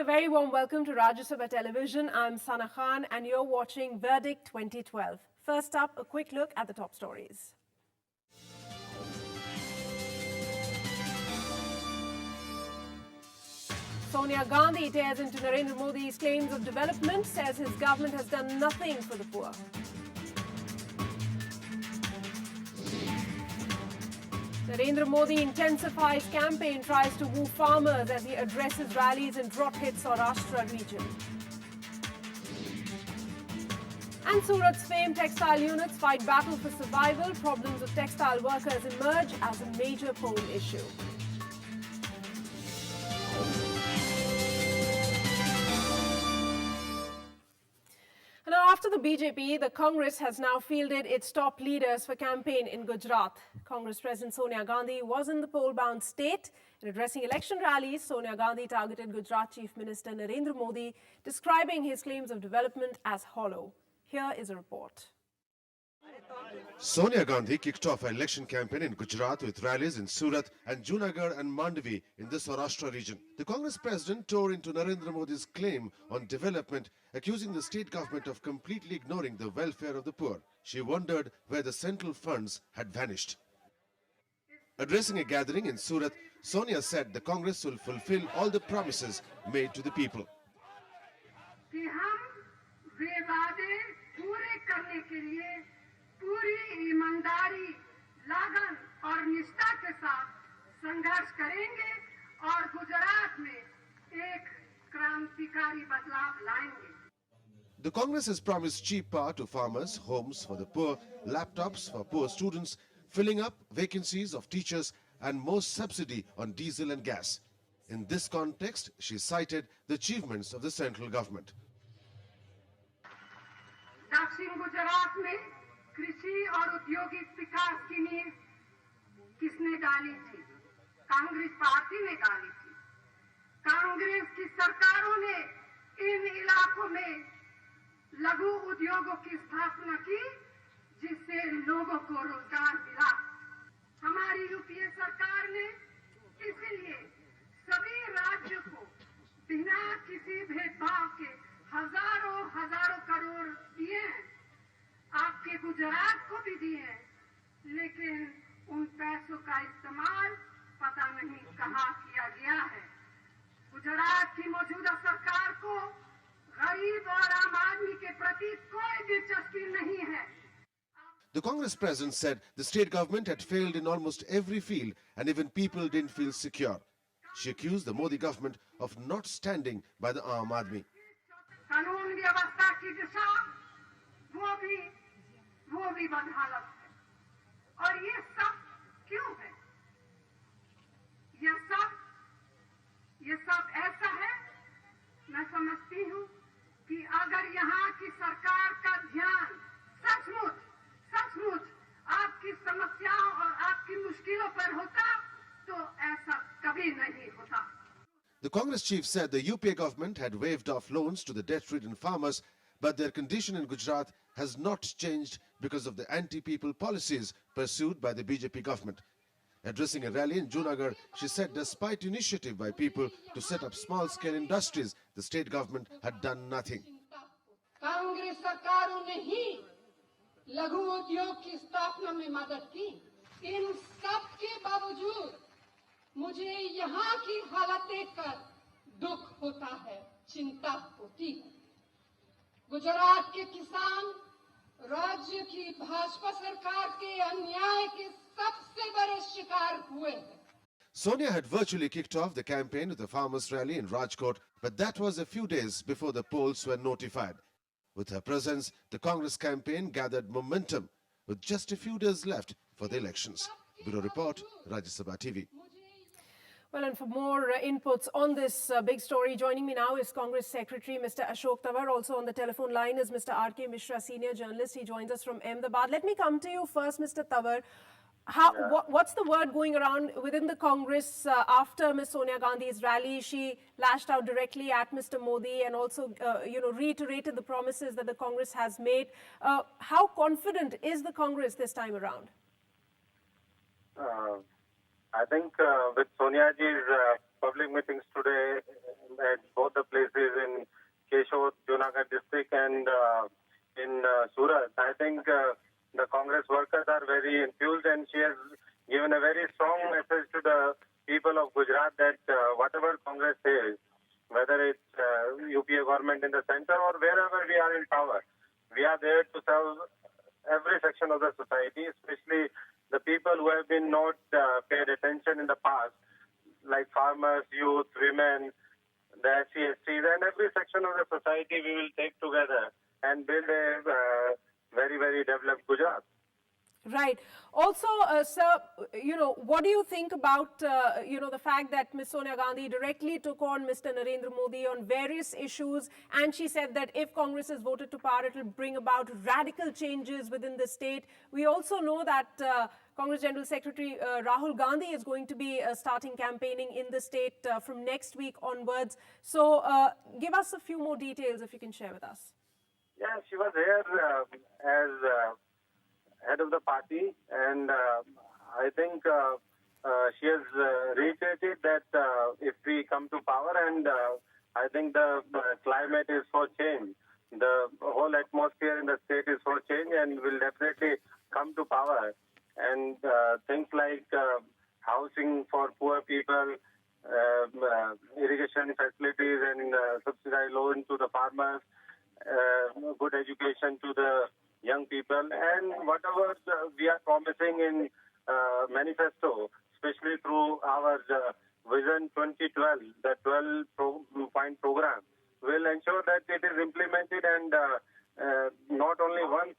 a very warm welcome to Rajya Sabha Television. I'm Sana Khan and you're watching Verdict 2012. First up, a quick look at the top stories. Sonia Gandhi tears into Narendra Modi's claims of development, says his government has done nothing for the poor. Narendra Modi intensifies campaign, tries to woo farmers as he addresses rallies in drought-hit Saurashtra region. And Surat's famed textile units fight battle for survival. Problems of textile workers emerge as a major poll issue. Now, after the BJP, the Congress has now fielded its top leaders for campaign in Gujarat. Congress President Sonia Gandhi was in the poll-bound state. In addressing election rallies, Sonia Gandhi targeted Gujarat Chief Minister Narendra Modi, describing his claims of development as hollow. Here is a report. Sonia Gandhi kicked off her election campaign in Gujarat with rallies in Surat and Junagadh and Mandvi in the Saurashtra region. The Congress president tore into Narendra Modi's claim on development, accusing the state government of completely ignoring the welfare of the poor. She wondered where the central funds had vanished. Addressing a gathering in Surat, Sonia said the Congress will fulfill all the promises made to the people. पूरी ईमानदारी, लगन और निष्ठा के साथ संघर्ष करेंगे और गुजरात में एक क्रांतिकारी बदलाव लाएंगे. The Congress has promised cheap power to farmers, homes for the poor, laptops for poor students, filling up vacancies of teachers and more subsidy on diesel and gas. In this context, she cited the achievements of the central government. दक्षिण गुजरात में कृषि और औद्योगिक विकास की नींव किसने डाली थी? कांग्रेस पार्टी ने डाली थी. कांग्रेस की सरकारों ने इन इलाकों में लघु उद्योगों की स्थापना की, जिससे लोगों को रोजगार मिला. हमारी यूपीए सरकार ने इसलिए सभी राज्यों को बिना किसी भेदभाव के हजारों करोड़ दिए हैं. आपके गुजरात को भी दिए, लेकिन उन पैसों का इस्तेमाल पता नहीं कहाँ किया गया है. गुजरात की मौजूदा सरकार को गरीब और आम आदमी के प्रति कोई दिलचस्पी नहीं है. The Congress president said the state government had failed in almost every field and even people didn't feel secure. She accused the Modi government of not standing by the Aam Aadmi. कानून व्यवस्था की दिशा वो भी बदहालत है. और ये सब क्यों है? ये सब ऐसा है. मैं समझती हूँ कि अगर यहाँ की सरकार का ध्यान सचमुच आपकी समस्याओं और आपकी मुश्किलों पर होता, तो ऐसा कभी नहीं होता. The Congress chief said the UPA government had waived off loans to the debt-ridden farmers, but their condition in Gujarat has not changed because of the anti-people policies pursued by the BJP government. Addressing a rally in Junagadh, she said despite initiative by people to set up small-scale industries, the state government had done nothing. Congress सरकारों ने ही लघु उद्योग की स्थापना में मदद की. इन सब के बावजूद मुझे यहाँ की हालत देखकर दुख होता है, चिंता होती है. गुजरात के किसान राज्य की भाजपा सरकार के अन्याय के सबसे बड़े शिकार हुए हैं. Sonia had virtually kicked off the campaign with a farmers' rally in Rajkot, but that was a few days before the polls were notified. With her presence, the Congress campaign gathered momentum with just a few days left for the elections. Bureau Report, Rajya Sabha TV. Well, and for more inputs on this big story, joining me now is Congress Secretary Mr. Ashok Tawar. Also on the telephone line is Mr. R.K. Mishra, senior journalist. He joins us from Ahmedabad. Let me come to you first, Mr. Tawar. What's the word going around within the Congress after Ms. Sonia Gandhi's rally? She lashed out directly at Mr. Modi and also, reiterated the promises that the Congress has made. How confident is the Congress this time around? I think with Sonia ji's public meetings today at both the places in Keshod, Junagadh district and in Surat, I think the Congress workers are very enthused, and she has given a very strong message to the people of Gujarat that whatever Congress says, whether it's UPA government in the center or wherever we are in power, we are there to serve every section of the society, especially the people who have been not paid attention in the past, like farmers, youth, women, the SC/STs, and every section of the society we will take together and build a very, very developed Gujarat. Right. Also, sir, what do you think about, the fact that Ms. Sonia Gandhi directly took on Mr. Narendra Modi on various issues, and she said that if Congress is voted to power, it will bring about radical changes within the state. We also know that Congress General Secretary Rahul Gandhi is going to be starting campaigning in the state from next week onwards. So give us a few more details if you can share with us. Yeah, she was here as head of the party, and I think she has reiterated that if we come to power, and I think the climate is for change. The whole atmosphere in the state is for change, and will definitely come to power. And things like housing for poor people, irrigation facilities, and subsidized loan to the farmers, good education to the young people, and whatever we are promising in manifesto, especially through our Vision 2012, the 12-point program, will ensure that it is implemented, and not only one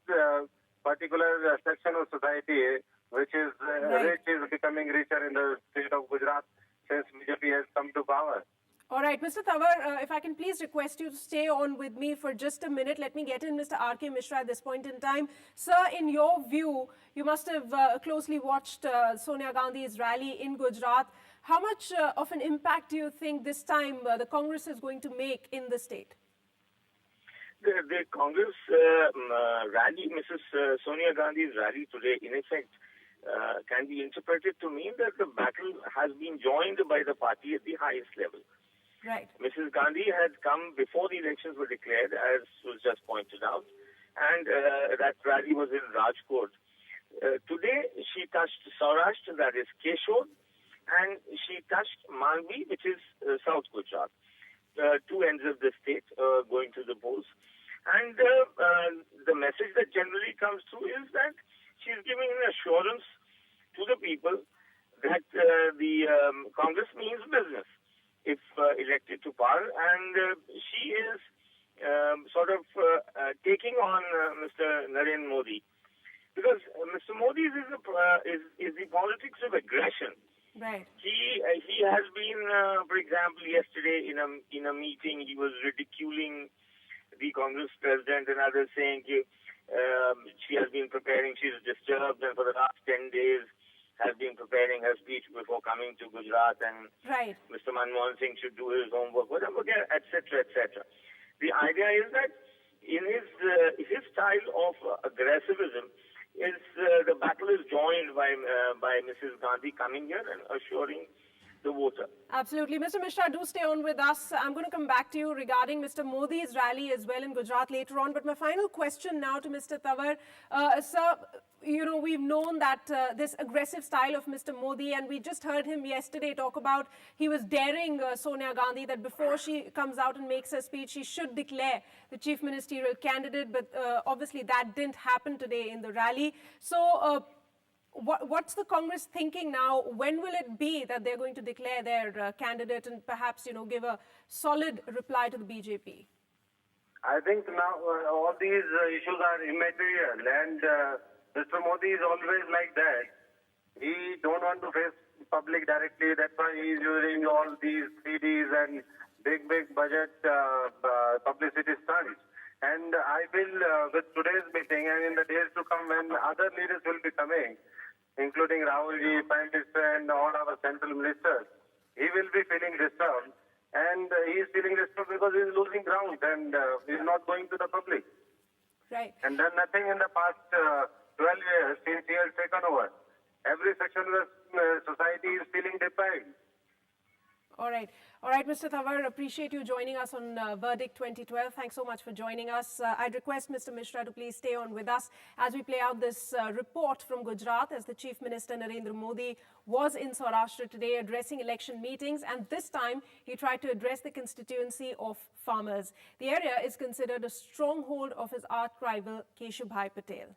particular section of society, which is rich, is becoming richer in the state of Gujarat since BJP has come to power. All right, Mr. Tawar, if I can please request you to stay on with me for just a minute. Let me get in Mr. R.K. Mishra at this point in time. Sir, in your view, you must have closely watched Sonia Gandhi's rally in Gujarat. How much of an impact do you think this time the Congress is going to make in the state? The Congress rally, Mrs. Sonia Gandhi's rally today, in effect, can be interpreted to mean that the battle has been joined by the party at the highest level. Right. Mrs. Gandhi had come before the elections were declared, as was just pointed out, and that rally was in Rajkot. Today, she touched Saurashtra, that is Keshod, and she touched Manvi, which is South Gujarat, two ends of the state going to the polls. And the message that generally comes through is that she's giving an assurance to the people that the Congress means business if elected to power, and she is taking on Mr. Narendra Modi, because Mr. Modi is the politics of aggression. Right. He has been, for example, yesterday in a meeting, he was ridiculing the Congress president and others, saying she has been preparing, she's disturbed, and for the last 10 days has been preparing her speech before coming to Gujarat, and right. Mr. Manmohan Singh should do his homework, whatever, etc., etc. The idea is that in his style of aggressivism, the battle is joined by Mrs. Gandhi coming here and assuring the voter. Absolutely. Mr. Mishra, do stay on with us. I'm going to come back to you regarding Mr. Modi's rally as well in Gujarat later on. But my final question now to Mr. Tawar. Sir, we've known that this aggressive style of Mr. Modi, and we just heard him yesterday talk about he was daring Sonia Gandhi that before she comes out and makes her speech, she should declare the chief ministerial candidate. But obviously that didn't happen today in the rally. So what's the Congress thinking now? When will it be that they're going to declare their candidate and perhaps, give a solid reply to the BJP? I think now all these issues are immaterial, and Mr. Modi is always like that. He don't want to face public directly. That's why he is using all these 3Ds and big budget publicity stunts. And I feel with today's meeting and in the days to come when other leaders will be coming, including Rahul Ji, Prime Minister, and all our central ministers, he will be feeling disturbed. And he is feeling disturbed because he is losing ground and he is not going to the public. Right. And done nothing in the past 12 years since he has taken over. every section of the society is feeling deprived. All right. All right, Mr. Tawar, appreciate you joining us on Verdict 2012. Thanks so much for joining us. I'd request Mr. Mishra to please stay on with us as we play out this report from Gujarat, as the Chief Minister Narendra Modi was in Saurashtra today addressing election meetings, and this time he tried to address the constituency of farmers. The area is considered a stronghold of his arch-rival Keshubhai Patel.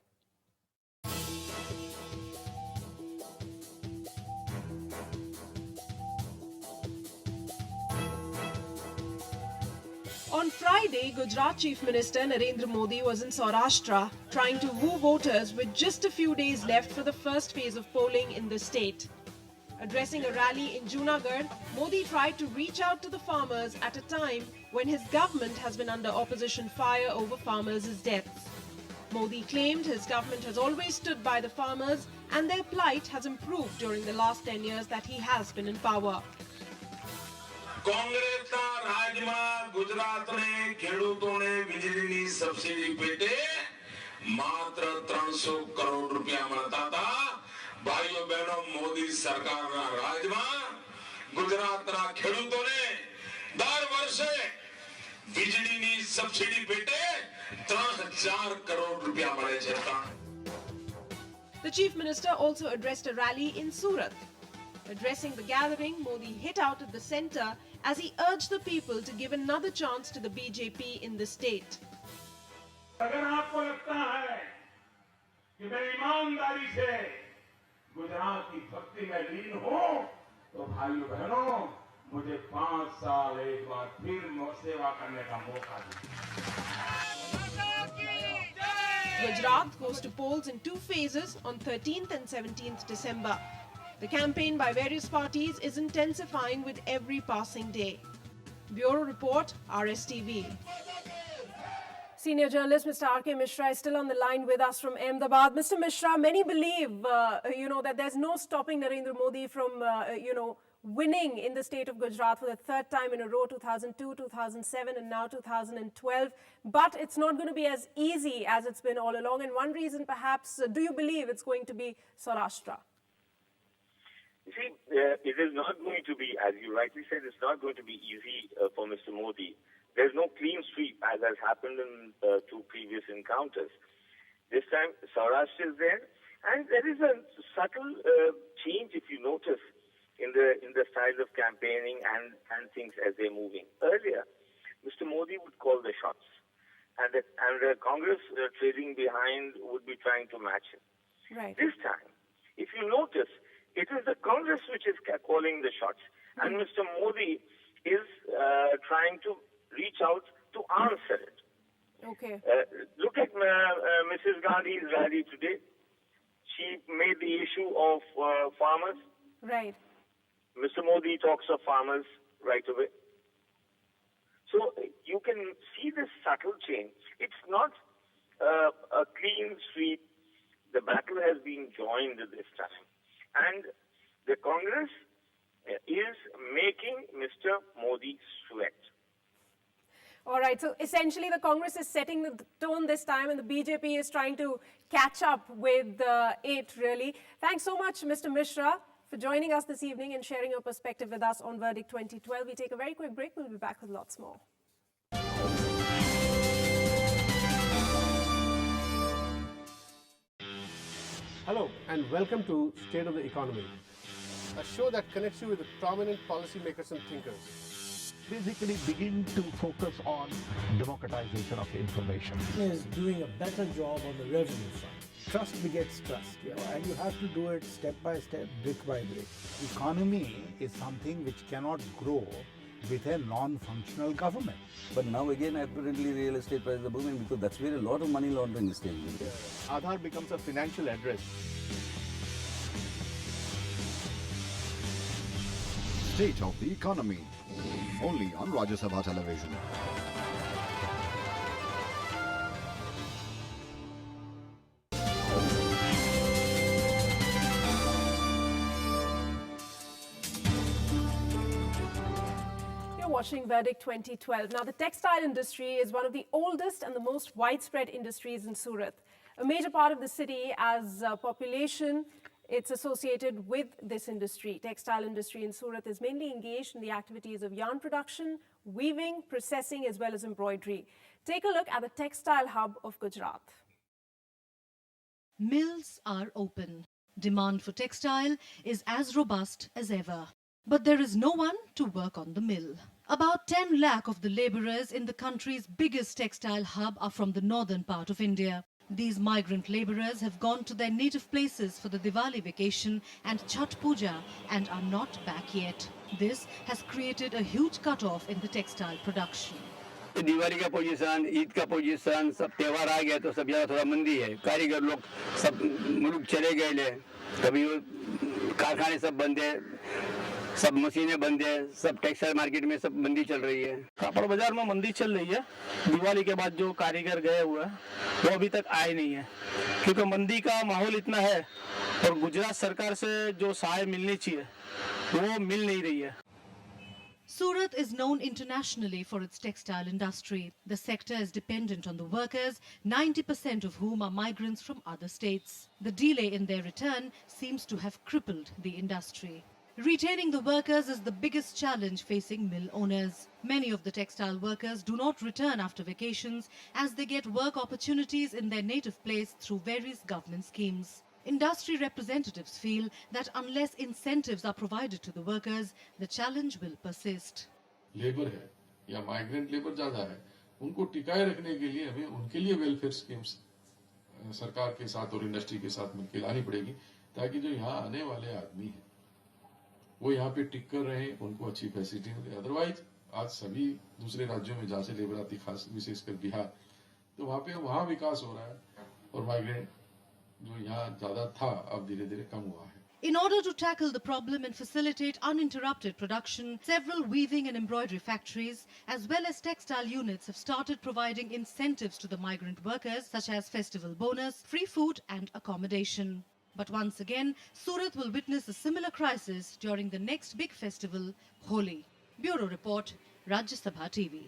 On Friday, Gujarat Chief Minister Narendra Modi was in Saurashtra trying to woo voters with just a few days left for the first phase of polling in the state. Addressing a rally in Junagadh, Modi tried to reach out to the farmers at a time when his government has been under opposition fire over farmers' deaths. Modi claimed his government has always stood by the farmers and their plight has improved during the last 10 years that he has been in power. Congress का राज में गुजरात ने खेडूतोने વીજળીની subsidy પેટે માત્ર 300 કરોડ રૂપિયા મળતા હતા. ભાઈઓ બહેનો, મોદી સરકારના રાજમાં ગુજરાતના ખેડૂતોને દર વર્ષે વીજળીની સબસિડી પેટે 3000 કરોડ રૂપિયા મળે છે. The Chief Minister also addressed a rally in Surat. Addressing the gathering, Modi hit out at the centre as he urged the people to give another chance to the BJP in the state. अगर आपको लगता है कि मैं ईमानदारी से गुजरात की भक्ति में लीन हूं, तो भाइयों बहनों, मुझे 5 साल एक बार फिर सेवा करने का मौका दीजिए. Gujarat goes to polls in 2 phases on 13th and 17th December. The campaign by various parties is intensifying with every passing day. Bureau Report, RSTV. Senior journalist Mr. R.K. Mishra is still on the line with us from Ahmedabad. Mr. Mishra, many believe, that there's no stopping Narendra Modi from, winning in the state of Gujarat for the third time in a row, 2002, 2007 and now 2012. But it's not going to be as easy as it's been all along. And one reason perhaps, do you believe it's going to be Saurashtra? You see, it is not going to be, as you rightly said, it's not going to be easy for Mr. Modi. There's no clean sweep, as has happened in 2 previous encounters. This time, Saurashtra is there, and there is a subtle change, if you notice, in the style of campaigning and things as they're moving. Earlier, Mr. Modi would call the shots, and the Congress trailing behind would be trying to match him. Right. This time, if you notice, it is the Congress which is calling the shots, and Mr. Modi is trying to reach out to answer it. Okay. Look at Mrs. Gandhi's rally today. She made the issue of farmers. Right. Mr. Modi talks of farmers right away. So you can see this subtle change. It's not a clean sweep. The battle has been joined this time. And the Congress is making Mr. Modi sweat. All right. So essentially, the Congress is setting the tone this time, and the BJP is trying to catch up with it, really. Thanks so much, Mr. Mishra, for joining us this evening and sharing your perspective with us on Verdict 2012. We take a very quick break. We'll be back with lots more. Hello and welcome to State of the Economy, a show that connects you with the prominent policymakers and thinkers. Basically begin to focus on democratization of information. Is doing a better job on the revenue front. Trust begets trust, and you have to do it step by step, brick by brick. Economy is something which cannot grow with a non-functional government. But now again, apparently real estate prices are booming because that's where a lot of money laundering is taking place. Aadhaar becomes a financial address. State of the Economy, only on Rajya Sabha television. Watching Verdict 2012. Now, the textile industry is one of the oldest and the most widespread industries in Surat. A major part of the city as population It's associated with this industry. Textile industry in Surat is mainly engaged in the activities of yarn production, weaving, processing, as well as embroidery. Take a look at the textile hub of Gujarat. Mills are open. Demand for textile is as robust as ever. But there is no one to work on the mill. About 10 lakh of the labourers in the country's biggest textile hub are from the northern part of India. These migrant labourers have gone to their native places for the Diwali vacation and Chhath Puja and are not back yet. This has created a huge cut-off in the textile production. Diwali का position, Eid का position, सब त्योहार आ गया तो सब जगह थोड़ा मंदी है। कारीगर लोग सब मुल्क चले गए ले, कभी कारखाने सब बंद है, सब मशीनें बंद है, सब टेक्सटाइल मार्केट में सब मंदी चल रही है। कापड़ बाजार में मंदी चल रही है। दिवाली के बाद जो कारीगर गए हुए हैं वो अभी तक आए नहीं है, क्योंकि मंदी का माहौल इतना है और गुजरात सरकार से जो सहाय मिलनी चाहिए वो मिल नहीं रही है। Surat is known internationally for its textile industry. The sector is dependent on the workers, 90% of whom are migrants from other states. The delay in their return seems to have crippled the industry. Retaining the workers is the biggest challenge facing mill owners. Many of the textile workers do not return after vacations as they get work opportunities in their native place through various government schemes. Industry representatives feel that unless incentives are provided to the workers, the challenge will persist. Labour है या migrant labour ज्यादा है, उनको टिकाए रखने के लिए हमें उनके लिए वेलफेयर स्कीम्स सरकार के साथ और इंडस्ट्री के साथ मिलकर लानी पड़ेगी, ताकि जो यहाँ आने वाले आदमी हैं वो यहाँ पे टिक कर रहे, उनको अच्छी फैसिलिटी मिले। अदरवाइज आज सभी दूसरे राज्यों में जहाँ से लेबर आती, खास विशेषकर बिहार, तो वहाँ विकास हो रहा है और माइग्रेंट जो यहाँ ज्यादा था अब धीरे धीरे कम हुआ है। In order to tackle the problem and facilitate uninterrupted production, several weaving and embroidery factories as well as textile units have started providing incentives to the migrant workers such as festival bonus, free food and accommodation. But once again, Surat will witness a similar crisis during the next big festival, Holi. Bureau Report, Rajya Sabha TV.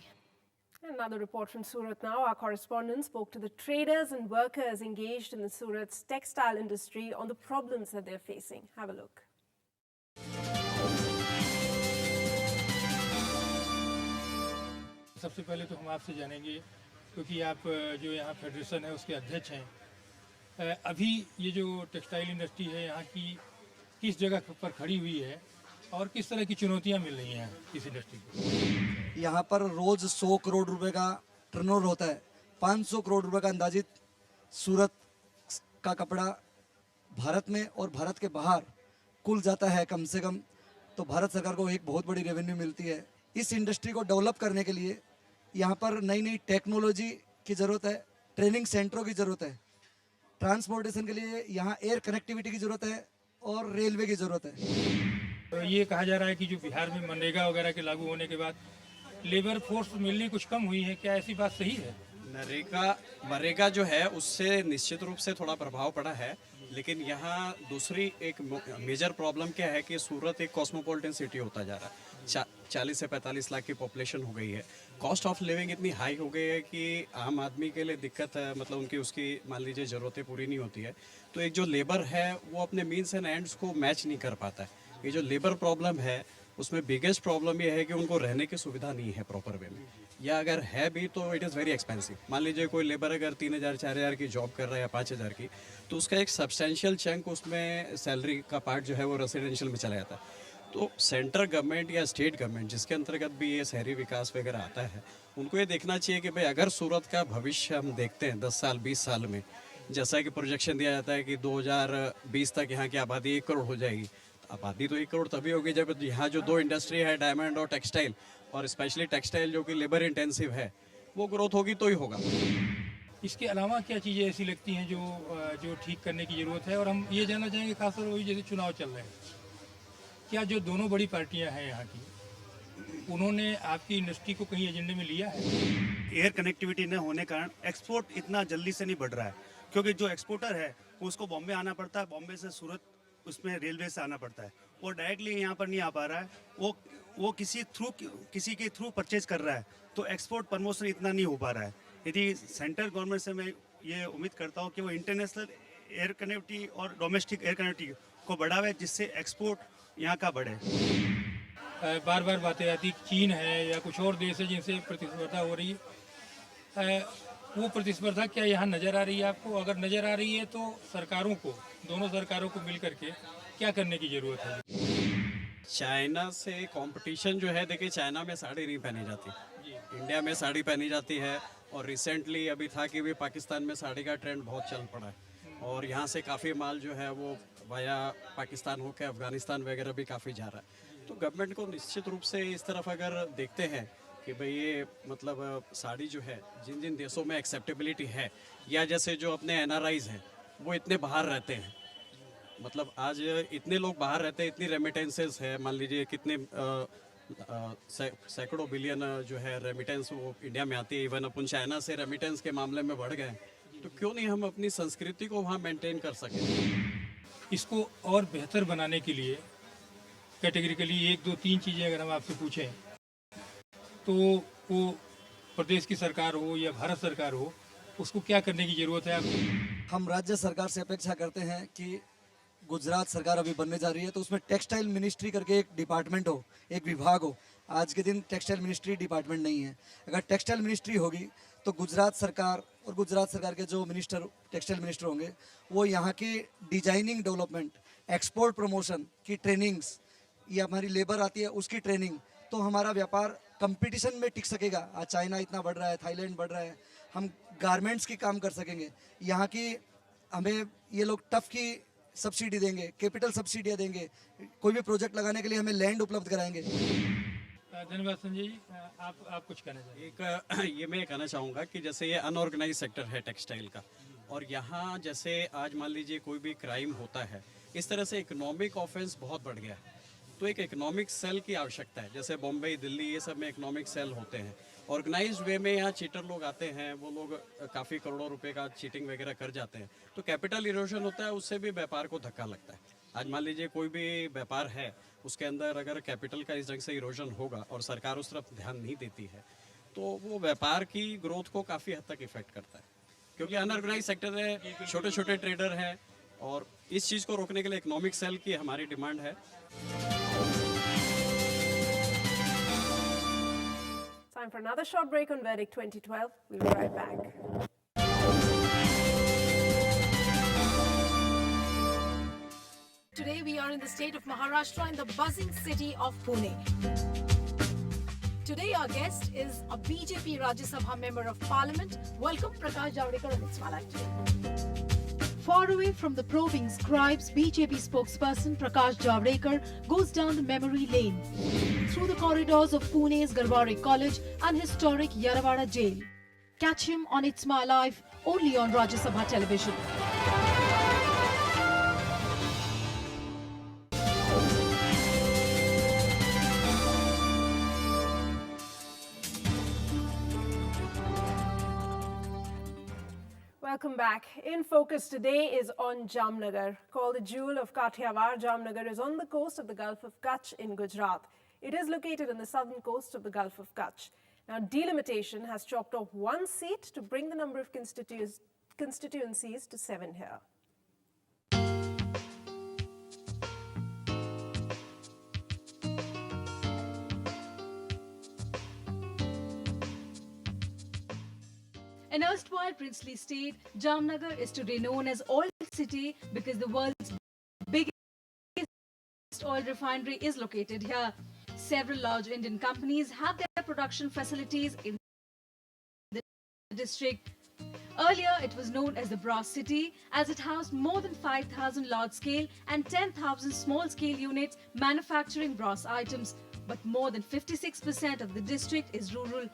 Another report from Surat now. Our correspondent spoke to the traders and workers engaged in the Surat's textile industry on the problems that they're facing. Have a look. सबसे पहले तो हम आपसे जानेंगे, क्योंकि आप जो यहाँ फेडरेशन है उसके अध्यक्ष हैं, अभी ये जो टेक्सटाइल इंडस्ट्री है यहाँ की किस जगह पर खड़ी हुई है और किस तरह की चुनौतियाँ मिल रही हैं इस इंडस्ट्री को? यहाँ पर रोज 100 करोड़ रुपए का टर्नओवर होता है। 500 करोड़ रुपए का अंदाजित सूरत का कपड़ा भारत में और भारत के बाहर कुल जाता है कम से कम, तो भारत सरकार को एक बहुत बड़ी रेवेन्यू मिलती है। इस इंडस्ट्री को डेवलप करने के लिए यहाँ पर नई नई टेक्नोलॉजी की ज़रूरत है, ट्रेनिंग सेंटरों की ज़रूरत है, ट्रांसपोर्टेशन के लिए यहाँ एयर कनेक्टिविटी की ज़रूरत है और रेलवे की ज़रूरत है। तो ये कहा जा रहा है कि जो बिहार में मनरेगा वगैरह के लागू होने के बाद लेबर फोर्स मिलनी कुछ कम हुई है, क्या ऐसी बात सही है? मनरेगा जो है उससे निश्चित रूप से थोड़ा प्रभाव पड़ा है, लेकिन यहाँ दूसरी एक मेजर प्रॉब्लम क्या है कि सूरत एक कॉस्मोपॉलिटन सिटी होता जा रहा है। 40 से 45 लाख की पॉपुलेशन हो गई है। कॉस्ट ऑफ लिविंग इतनी हाई हो गई है कि आम आदमी के लिए दिक्कत है, मतलब उनकी उसकी मान लीजिए ज़रूरतें पूरी नहीं होती है, तो एक जो लेबर है वो अपने मीन्स एंड एंड्स को मैच नहीं कर पाता है। ये जो लेबर प्रॉब्लम है उसमें बिगेस्ट प्रॉब्लम ये है कि उनको रहने की सुविधा नहीं है प्रॉपर वे में, या अगर है भी तो इट इज़ वेरी एक्सपेंसिव। मान लीजिए कोई लेबर अगर 3000 4000 की जॉब कर रहा है या 5000 की, तो उसका एक सब्सटेंशियल चंक उसमें सैलरी का पार्ट जो है वो रेसिडेंशियल में चला जाता है। तो सेंट्रल गवर्नमेंट या स्टेट गवर्नमेंट जिसके अंतर्गत भी ये शहरी विकास वगैरह आता है, उनको ये देखना चाहिए कि भाई अगर सूरत का भविष्य हम देखते हैं 10 साल 20 साल में, जैसा कि प्रोजेक्शन दिया जाता है कि 2020 तक यहाँ की आबादी 1 करोड़ हो जाएगी। आबादी तो 1 करोड़ तभी होगी जब यहाँ जो 2 इंडस्ट्री है, डायमंड और टेक्सटाइल, और स्पेशली टेक्सटाइल जो कि लेबर इंटेंसिव है, वो ग्रोथ होगी तो ही होगा। इसके अलावा क्या चीज़ें ऐसी लगती हैं जो ठीक करने की ज़रूरत है? और हम ये जानना चाहेंगे खासतौर पर जैसे चुनाव चल रहे हैं, क्या जो दोनों बड़ी पार्टियां हैं यहाँ की, उन्होंने आपकी इंडस्ट्री को कहीं एजेंडे में लिया है? एयर कनेक्टिविटी न होने के कारण एक्सपोर्ट इतना जल्दी से नहीं बढ़ रहा है, क्योंकि जो एक्सपोर्टर है उसको बॉम्बे आना पड़ता है, बॉम्बे से सूरत उसमें रेलवे से आना पड़ता है, वो डायरेक्टली यहाँ पर नहीं आ पा रहा है, वो किसी के थ्रू परचेज कर रहा है, तो एक्सपोर्ट प्रमोशन इतना नहीं हो पा रहा है। यदि सेंट्रल गवर्नमेंट से मैं ये उम्मीद करता हूँ कि वो इंटरनेशनल एयर कनेक्टिविटी और डोमेस्टिक एयर कनेक्टिविटी को बढ़ावे, जिससे एक्सपोर्ट यहाँ का बढ़े। बार बार बातें आती चीन है या कुछ और देश है जिनसे प्रतिस्पर्धा हो रही है, वो प्रतिस्पर्धा क्या यहाँ नज़र आ रही है आपको? अगर नज़र आ रही है तो सरकारों को, दोनों सरकारों को मिल करके क्या करने की ज़रूरत है? चाइना से कंपटीशन जो है, देखिए चाइना में साड़ी नहीं पहनी जाती, इंडिया में साड़ी पहनी जाती है। और रिसेंटली अभी था कि भी पाकिस्तान में साड़ी का ट्रेंड बहुत चल पड़ा है और यहाँ से काफ़ी माल जो है वो वाया पाकिस्तान होकर अफगानिस्तान वगैरह भी काफ़ी जा रहा है। तो गवर्नमेंट को निश्चित रूप से इस तरफ अगर देखते हैं कि भाई ये मतलब साड़ी जो है जिन जिन देशों में एक्सेप्टेबिलिटी है, या जैसे जो अपने NRIs हैं वो इतने बाहर रहते हैं, मतलब आज इतने लोग बाहर रहते हैं, इतनी रेमिटेंसेस है, मान लीजिए कितने सैकड़ों बिलियन जो है रेमिटेंस वो इंडिया में आती है। इवन अपन चाइना से रेमिटेंस के मामले में बढ़ गए, तो क्यों नहीं हम अपनी संस्कृति को वहाँ मेंटेन कर सकें? इसको और बेहतर बनाने के लिए कैटेगरिकली 1, 2, 3 चीज़ें अगर हम आपसे पूछें तो वो प्रदेश की सरकार हो या भारत सरकार हो, उसको क्या करने की ज़रूरत है? हम राज्य सरकार से अपेक्षा करते हैं कि गुजरात सरकार अभी बनने जा रही है तो उसमें टेक्सटाइल मिनिस्ट्री करके एक डिपार्टमेंट हो, एक विभाग हो। आज के दिन टेक्सटाइल मिनिस्ट्री डिपार्टमेंट नहीं है। अगर टेक्सटाइल मिनिस्ट्री होगी तो गुजरात सरकार और गुजरात सरकार के जो मिनिस्टर, टेक्सटाइल मिनिस्टर होंगे, वो यहाँ की डिजाइनिंग डेवलपमेंट, एक्सपोर्ट प्रमोशन की ट्रेनिंग्स, ये हमारी लेबर आती है उसकी ट्रेनिंग, तो हमारा व्यापार कंपटीशन में टिक सकेगा। आज चाइना इतना बढ़ रहा है, थाईलैंड बढ़ रहा है, हम गारमेंट्स की काम कर सकेंगे। यहाँ की हमें ये लोग टफ की सब्सिडी देंगे, कैपिटल सब्सिडियाँ देंगे, कोई भी प्रोजेक्ट लगाने के लिए हमें लैंड उपलब्ध कराएंगे। धन्यवाद संजय जी। आप कुछ कहना चाहिए? एक ये मैं कहना चाहूँगा कि जैसे ये अनऑर्गेनाइज सेक्टर है टेक्सटाइल का, और यहाँ जैसे आज मान लीजिए कोई भी क्राइम होता है, इस तरह से इकोनॉमिक ऑफेंस बहुत बढ़ गया है, तो एक इकोनॉमिक सेल की आवश्यकता है। जैसे बॉम्बे, दिल्ली, ये सब में इकोनॉमिक सेल होते हैं। ऑर्गेनाइज्ड वे में यहाँ चीटर लोग आते हैं, वो लोग काफ़ी करोड़ों रुपए का चीटिंग वगैरह कर जाते हैं, तो कैपिटल इरोजन होता है, उससे भी व्यापार को धक्का लगता है। आज मान लीजिए कोई भी व्यापार है, उसके अंदर अगर कैपिटल का इस ढंग से इरोजन होगा और सरकार उस तरफ ध्यान नहीं देती है, तो वो व्यापार की ग्रोथ को काफ़ी हद तक इफेक्ट करता है, क्योंकि अनऑर्गेनाइज सेक्टर है, छोटे छोटे ट्रेडर हैं, और इस चीज़ को रोकने के लिए इकोनॉमिक सेल की हमारी डिमांड है। Time for another short break on Verdict 2012. We'll be right back. Today we are in the state of Maharashtra in the buzzing city of Pune. Today our guest is a BJP Rajya Sabha Member of Parliament. Welcome Prakash Javadekar on It's My Life. Far away from the probing scribes, BJP spokesperson Prakash Javadekar goes down the memory lane through the corridors of Pune's Garware College and historic Yaravada jail. Catch him on It's My Life only on Rajya Sabha television. Welcome back. In focus today is on Jamnagar. Called the jewel of Kathiawar, Jamnagar is on the coast of the Gulf of Kutch in Gujarat. It is located on the southern coast of the Gulf of Kutch. Now, delimitation has chopped off one seat to bring the number of constituencies to 7 here. An erstwhile princely state, Jamnagar is today known as Oil City because the world's biggest oil refinery is located here. Several large Indian companies have their production facilities in the district. Earlier, it was known as the Brass City as it housed more than 5,000 large-scale and 10,000 small-scale units manufacturing brass items. But more than 56% of the district is rural.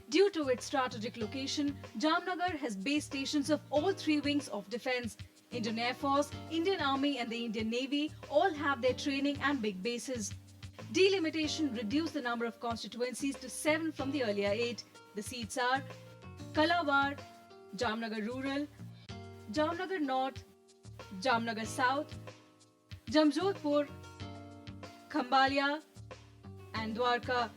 Due to its strategic location, Jamnagar has base stations of all 3 wings of defence. Indian Air Force, Indian Army and the Indian Navy all have their training and big bases. Delimitation reduced the number of constituencies to 7 from the earlier 8. The seats are Kalawar, Jamnagar Rural, Jamnagar North, Jamnagar South, Jamjodhpur, Khambalia and Dwarka.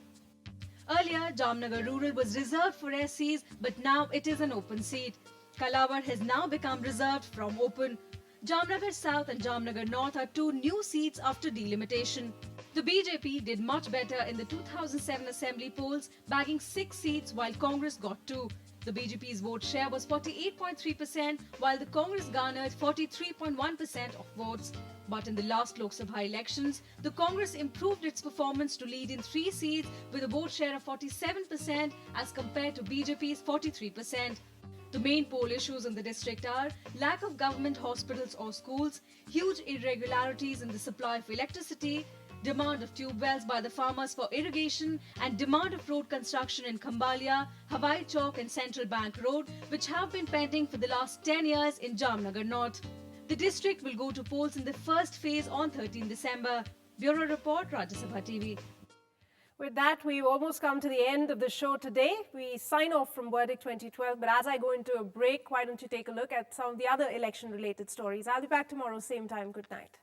Earlier, Jamnagar Rural was reserved for SCs, but now it is an open seat. Kalawar has now become reserved from open. Jamnagar South and Jamnagar North are two new seats after delimitation. The BJP did much better in the 2007 Assembly polls, bagging 6 seats while Congress got 2. The BJP's vote share was 48.3%, while the Congress garnered 43.1% of votes. But in the last Lok Sabha elections, the Congress improved its performance to lead in 3 seats with a vote share of 47% as compared to BJP's 43%. The main poll issues in the district are lack of government hospitals or schools, huge irregularities in the supply of electricity, demand of tube wells by the farmers for irrigation, and demand of road construction in Khambalia, Hawai Chowk and Central Bank Road, which have been pending for the last 10 years in Jamnagar North. The district will go to polls in the first phase on 13 December. Bureau Report, Rajya Sabha TV. With that, we've almost come to the end of the show today. We sign off from Verdict 2012, but as I go into a break, why don't you take a look at some of the other election-related stories. I'll be back tomorrow, same time. Good night.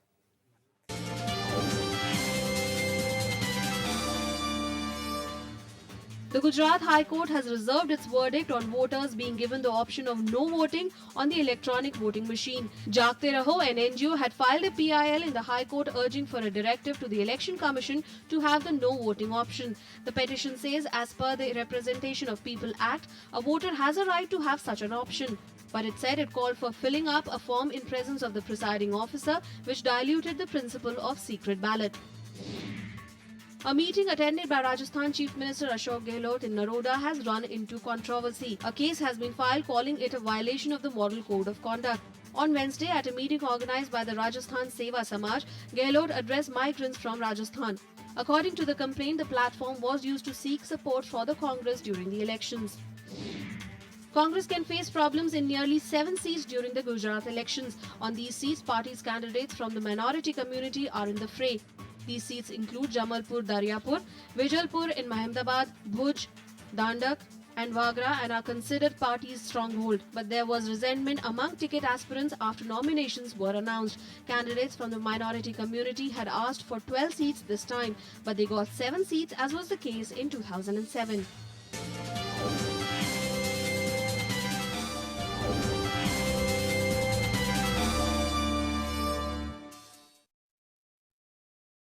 The Gujarat High Court has reserved its verdict on voters being given the option of no voting on the electronic voting machine. Jagte Raho, an NGO, had filed a PIL in the High Court urging for a directive to the Election Commission to have the no voting option. The petition says, as per the Representation of People Act, a voter has a right to have such an option. But it said it called for filling up a form in presence of the presiding officer, which diluted the principle of secret ballot. A meeting attended by Rajasthan Chief Minister Ashok Gehlot in Naroda has run into controversy. A case has been filed calling it a violation of the Model Code of Conduct. On Wednesday, at a meeting organized by the Rajasthan Seva Samaj, Gehlot addressed migrants from Rajasthan. According to the complaint, the platform was used to seek support for the Congress during the elections. Congress can face problems in nearly 7 seats during the Gujarat elections. On these seats, party's candidates from the minority community are in the fray. These seats include Jamalpur, Daryapur, Vijalpur in Mahemdabad, Bhuj, Dandak and Vagra and are considered party's stronghold. But there was resentment among ticket aspirants after nominations were announced. Candidates from the minority community had asked for 12 seats this time, but they got 7 seats as was the case in 2007.